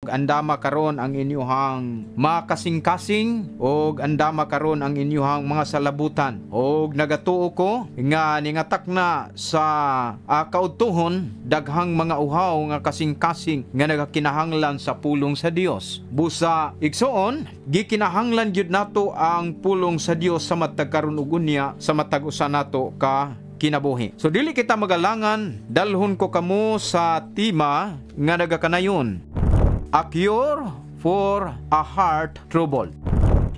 andama karon ang inyuhang makasing-kasing og andama karon ang inyuhang mga salabutan. Og nagatuo ko nga ningatak na sa kaudtuhon daghang mga uhaw nga kasing-kasing nga nagakinahanglan sa pulong sa Dios. Busa igsoon, gikinahanglan gyud nato ang pulong sa Dios sa matag karon ug unya sa matag usa nato ka kinabuhi. So dili kita magalangan, dalhon ko kamo sa tema nga nagakanayon, a cure for a heart troubled.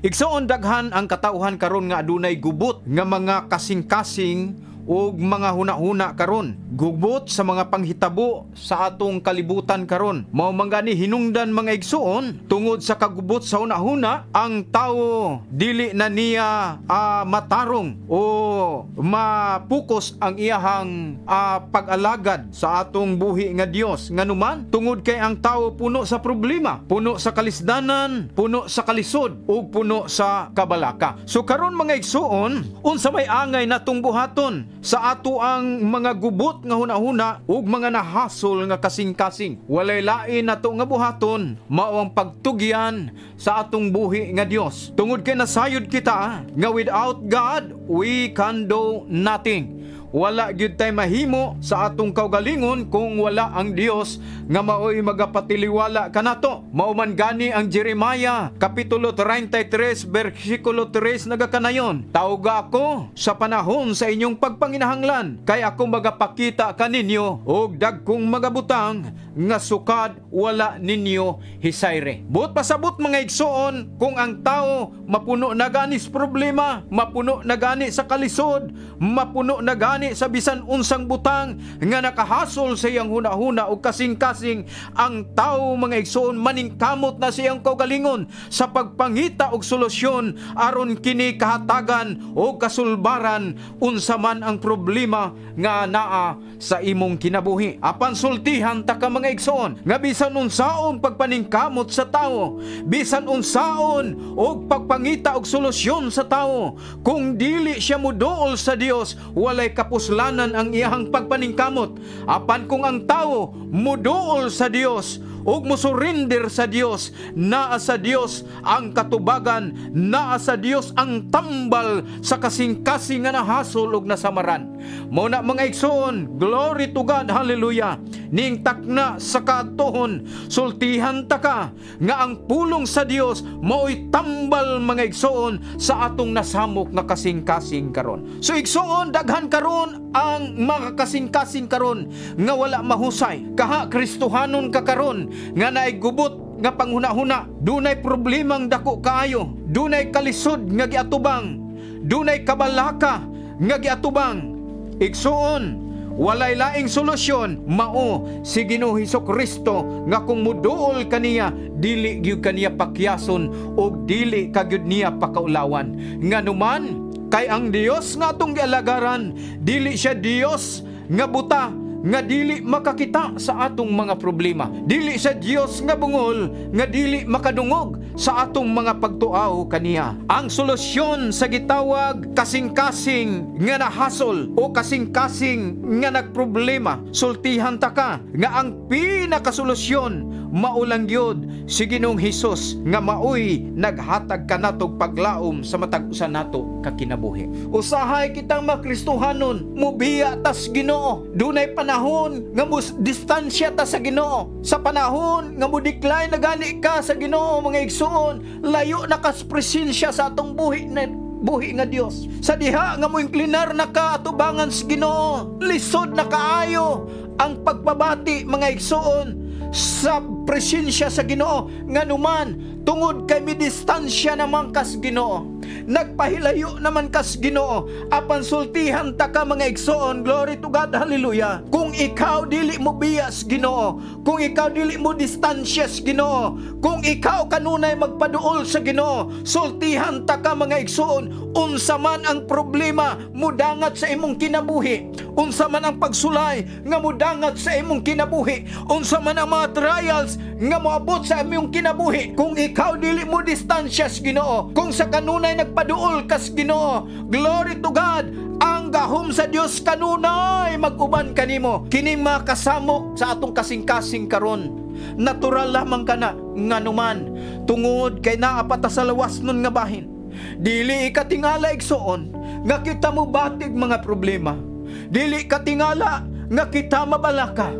Igsoon daghan ang katauhan karon nga adunay gubot nga mga kasing-kasing ug mga huna-huna karon, gubot sa mga panghitabo sa atong kalibutan karon. Mao manggani hinungdan mga igsoon, tungod sa kagubot sa huna-huna, ang tawo dili na niya matarong o mapukos ang iyahang pag-alagad sa atong buhi nga Dios. Nganuman, tungod kay ang tawo puno sa problema, puno sa kalisdanan, puno sa kalisod ug puno sa kabalaka. So karon mga igsoon, unsa may angay natong buhaton sa ato ang mga gubot nga huna-huna ug mga nahasol nga kasing-kasing. Walay lain nato nga buhaton, mao ang pagtugyan sa atong buhi nga Dios. Tungod kay nasayod kita nga without God we can do nothing. Wala gyud tay mahimo sa atong kaugalingon kung wala ang Dios nga maoy magapatiliwala kanato. Mao man gani ang Jeremiah kapitulo 33 bersikulo 3 nagakanayon, tawga ako sa panahon sa inyong pagpanginahanglan, kay ako magapakita kaninyo og dagkong magabutang nga sukad wala ninyo hisayre. Buot pasabot mga igsoon, kung ang tao mapuno na gani sa problema, mapuno na gani sa kalisod, mapuno na gani sa bisan unsang butang nga nakahasol sa iyang huna-huna o kasing-kasing, ang tao mga igsoon maningkamot na siyang kaugalingon sa pagpangita og solusyon aron kini kahatagan o kasulbaran unsa man ang problema nga naa sa imong kinabuhi. Apan sultihan ta ka mga igsoon nga bisan unsaon pagpaningkamot sa tao, bisan unsaon og pagpangita og solusyon sa tao, kung dili siya muduol sa Dios, walay kapuslanan ang iyang pagpaningkamot. Apan kung ang tao muduol sa Dios ug mosurrender sa Dios, naa sa Dios ang katubagan, naa sa Dios ang tambal sa kasing-kasing nga nahasol ug nasamaran. Mao na mga igsoon, glory to God, hallelujah. Ning takna sa katuhon, sultihan ta ka nga ang pulong sa Dios mao'y tambal mga igsoon sa atong nasamok nga kasing-kasing karon. So igsoon, daghan karon ang mga kasing-kasing karon nga wala mahusay. Kaha Kristohanon ka karon nga naay gubot nga panghuna-huna, dunay problemang dako kaayo, dunay kalisod nga giatubang, dunay kabalaka nga giatubang. Igsoon, walay laing solusyon mao si Ginoong Hesukristo nga kung muduol kaniya, dili gyud kaniya pakyason o dili kagyud niya pakaulawan. Nganuman, kay ang Dios nga atong gialagaran, dili siya Dios nga buta, nga dili makakita sa atong mga problema. Dili sa Dios nga bungol, nga dili makadungog sa atong mga pagtuaw kaniya. Ang solusyon sa gitawag kasing-kasing nga nahasol o kasing-kasing nga nagproblema, sultihan ta ka nga ang pinakasolusyon maulang gyud si Ginoong Hesus nga maoy naghatag kanatog paglaom sa matag usa nato ka kinabuhi. Usahay kitang makristohanon, mubiya tas Ginoo. Dunay panahon nga distansya ta sa Ginoo. Sa panahon nga decline na gani ka sa Ginoo mga igsoon, layo na kas presensya sa atong buhi nga Dios. Sa diha nga mo inklinar na ka atubangan sa Ginoo, lisod na kaayo ang pagpabati mga igsoon sa presensya sa Ginoo. Nganuman, tungod kay midistansya naman kas Ginoo, nagpahilayo naman kas Ginoo, apan sultihan ta ka mga igsoon, glory to God, hallelujah. Kung ikaw dili mo biyas Ginoo, kung ikaw dili mo distansya sa Ginoo, kung ikaw kanunay magpaduol sa Ginoo, sultihan ta ka mga igsoon, unsa man ang problema mudangat sa imong kinabuhi, unsa man ang pagsulay nga mudangat sa imong kinabuhi, unsa man ang mga trials nga moabot sa imong kinabuhi, kung ikaw dili mo distansya sa Ginoo, kung sa kanunay nagpaduol kas Ginoo, glory to God, ang gahom sa Dios kanunay mag-uban kanimo. Kini mga kasamok sa atong kasing-kasing karon, natural lamang kana nganuman tungod kay naa pa ta sa lawas nun nga bahin. Dili ikatingala igsoon nga kita mo batig mga problema. Dili ikatingala nga kita mabalaka.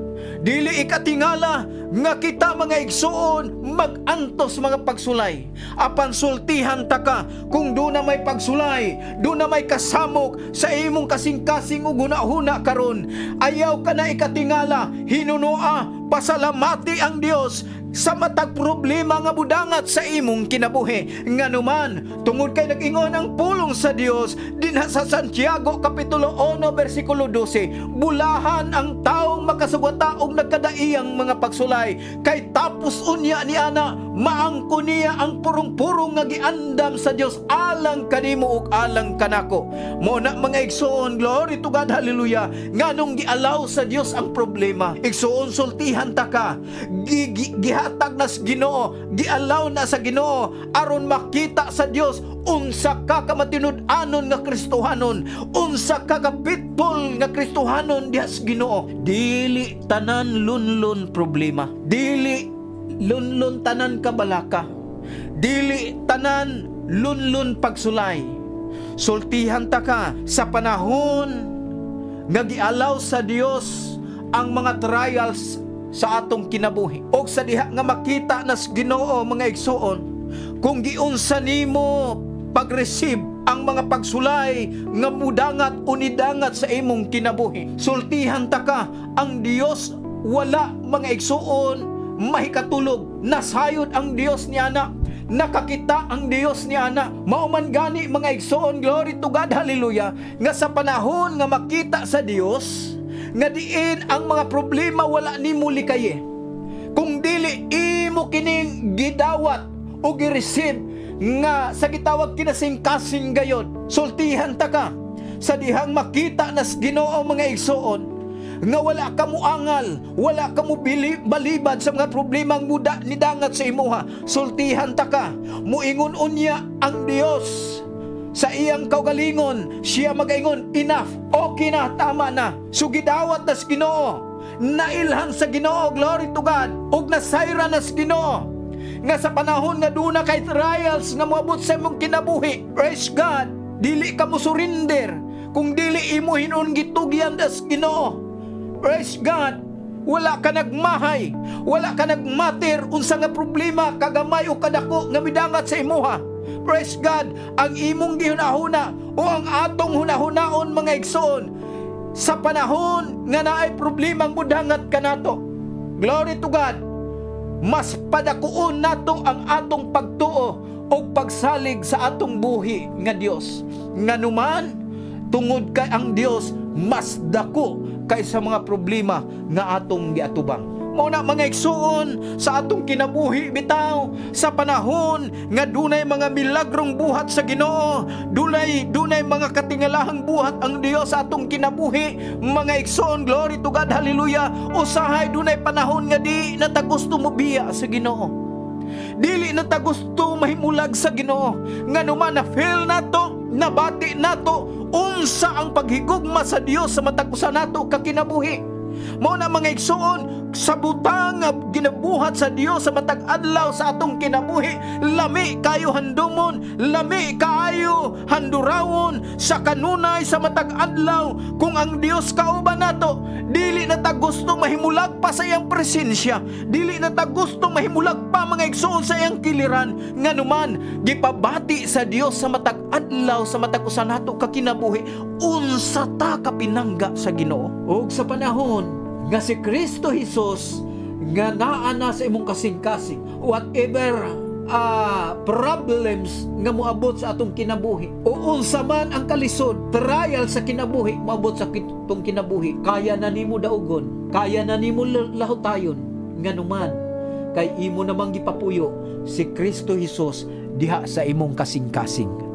Dili ikatingala nga kita mga igsoon magantos mga pagsulay. Apan sultihan ta ka kung doon na may pagsulay, doon na may kasamok sa imong kasing-kasing ug hunahuna karon. Ayaw ka na ikatingala, hinunoa, pasalamati ang Dios sa matag problema nga budangat sa imong kinabuhi. Nganuman tungod kay nag-ingon ang pulong sa Dios dinha sa Santiago kapitulo 1 bersikulo 12, bulahan ang taong makasugata og nagkadaiyang mga pagsulay, kay tapos unya ni ana maangko niya ang purong-purong nga giandam sa Dios alang kanimo ug alang kanako. Mo na mga igsoon, glory to God, hallelujah, nganong gialaw sa Dios ang problema. Igsoon, sultihan ta ka, gihatag na sa Ginoo, gialaw na sa Ginoo aron makita sa Dios unsa ka kamatinud-anon nga Kristohanon, unsa ka kapitpol nga Kristohanon diha sa Ginoo. Dili tanan lunlon problema, dili lunlon tanan kabalaka, dili tanan lunlon pagsulay. Sultihan ta ka sa panahon nga gialaw sa Dios ang mga trials sa atong kinabuhi, o sa diha nga makita nas Ginoo mga igsoon, kung giunsa nimo pag-receive ang mga pagsulay nga mudangat o nidangat sa imong kinabuhi. Sultihan ta ka, ang Dios wala mga igsoon mahikatulog. Nasayod ang Dios ni ana, nakakita ang Dios ni ana. Mauman gani mga igsoon, glory to God, hallelujah, nga sa panahon nga makita sa Dios nga diin ang mga problema wala nimo likaye, kung dili imo kining gidawat o gi-receive nga sa gitawag kinasing-kasing gayon. Sultihan ta ka sa dihang makita nas Ginoo mga igsoon nga wala ka muangal, wala ka mo balibad sa mga problemang muda nidangat sa imuha. Sultihan ta ka, muingon unya ang Dios sa iyang kaugalingon, siya magaingon, enough, okay na, tama na. So gidawat nas Ginoo, nailhan sa Ginoo, glory to God, ug nasayra nas Ginoo nga sa panahon nga duna kay trials nga moabot sa imong kinabuhi. Praise God, dili ka mo surrender kung dili imo hinon gitugyan das Ginoo. Praise God, wala ka nagmahay, wala ka nagmater unsa nga problema kagamay o kadako nga midangat sa imuha. Praise God, ang imong gihunahuna o ang atong hunahunaon mga igsoon sa panahon nga naay problemang mudangat kanato, glory to God, mas padakuon nato ang atong pagtuo o pagsalig sa atong buhi nga Dios. Nganuman tungod kay ang Dios mas dako kaysa mga problema nga atong giatubang. Mao na mga igsoon sa atong kinabuhi bitaw, sa panahon nga dunay mga milagrong buhat sa Ginoo, dunay mga katingalahang buhat ang Dios sa atong kinabuhi mga igsoon, glory to God, hallelujah. Usahay dunay panahon nga di na ta gusto mo biya sa Ginoo, dili na ta gusto mahimulag sa Ginoo, nganuman na feel nato, nabati nato unsa ang paghigugma sa Dios sa matag usa nato kakinabuhi. Mao na mga igsoon, sa butang nga ginabuhat sa Dios sa matag adlaw sa atong kinabuhi, lami kayo handumon, lami kaayo handurawon sa kanunay sa matag adlaw. Kung ang Dios kauban nato, dili na ta gusto mahimulag pa sa iyang presensya, dili na ta gusto mahimulag pa mga igsoon sa iyang kiliran. Nganuman gipabati sa Dios sa matag adlaw sa matag usa nato kakinabuhi, unsa ta kapinangga sa Ginoo. Ug sa panahon nga si Kristo Jesus nga naa na sa imong kasing-kasing, whatever problems nga moabot sa atong kinabuhi o unsa man ang kalisod, trial sa kinabuhi moabot sa atong kinabuhi, kaya na nimo daugon, kaya na nimo lahutayon. Nganuman kay imo namang gipapuyo si Kristo Jesus diha sa imong kasing-kasing.